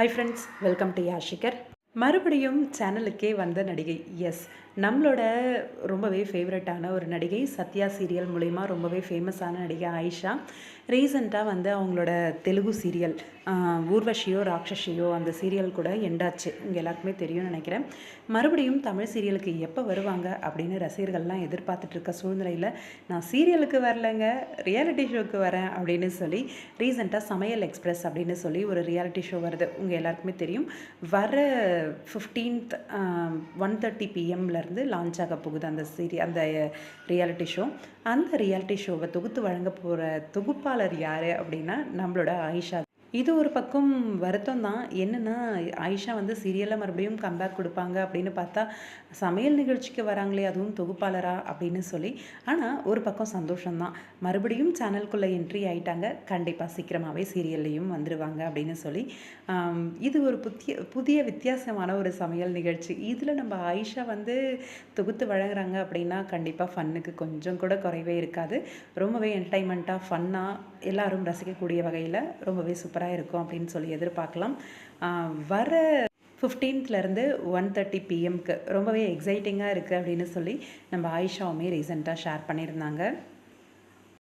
High friends, welcome to யாஷிகர். மறுபடியும் சேனலுக்கே வந்த நடிகை. எஸ், நம்மளோட ரொம்பவே ஃபேவரட்டான ஒரு நடிகை. சத்யா சீரியல் மூலிமா ரொம்பவே ஃபேமஸான நடிகை ஆயிஷா. ரீசெண்டாக அவங்களோட தெலுங்கு சீரியல் ஊர்வஷியோ ராட்சஷியோ அந்த சீரியல் கூட எண்டாச்சு. உங்கள் எல்லாருக்குமே தெரியும்னு நினைக்கிறேன். மறுபடியும் தமிழ் சீரியலுக்கு எப்போ வருவாங்க அப்படின்னு ரசிகர்கள்லாம் எதிர்பார்த்துட்ருக்க சூழ்நிலையில், நான் சீரியலுக்கு வரலைங்க, ரியாலிட்டி ஷோவுக்கு வரேன் அப்படின்னு சொல்லி ரீசெண்டாக சமையல் எக்ஸ்பிரஸ் அப்படின்னு சொல்லி ஒரு ரியாலிட்டி ஷோ வருது. உங்கள் எல்லாருக்குமே தெரியும். வர 15th 1:30 PM லான்ச் ஆக போகுது அந்த ரியாலிட்டி ஷோ. அந்த ரியாலிட்டி ஷோவை தொகுத்து வழங்க போகிற தொகுப்பாளர் யார் அப்படின்னா நம்மளோட ஆயிஷா. இது ஒரு பக்கம் வருத்தம் தான். என்னென்னா, ஆயிஷா சீரியலில் மறுபடியும் கம்பேக் கொடுப்பாங்க அப்படின்னு பார்த்தா, சமையல் நிகழ்ச்சிக்கு வராங்களே, அதுவும் தொகுப்பாளரா அப்படின்னு சொல்லி. ஆனால் ஒரு பக்கம் சந்தோஷம்தான், மறுபடியும் சேனலுக்குள்ளே என்ட்ரி ஆகிட்டாங்க. கண்டிப்பாக சீக்கிரமாகவே சீரியல்லையும் வந்துடுவாங்க அப்படின்னு சொல்லி. இது ஒரு புதிய வித்தியாசமான ஒரு சமையல் நிகழ்ச்சி. இதில் நம்ம ஆயிஷா தொகுத்து வழங்குறாங்க அப்படின்னா கண்டிப்பாக ஃபன்னுக்கு கொஞ்சம் கூட குறைவே இருக்காது. ரொம்பவே என்டர்டைன்மெண்ட்டாக ஃபன்னாக எல்லாரும் ரசிக்கக்கூடிய வகையில் ரொம்பவே சூப்பராக இருக்கும் அப்படின்னு சொல்லி எதிர்பார்க்கலாம். வர 15th 1:30 PM ரொம்பவே எக்ஸைட்டிங்காக இருக்குது அப்படின்னு சொல்லி நம்ம ஆயிஷாவுமே ரீசெண்டாக ஷேர் பண்ணியிருந்தாங்க.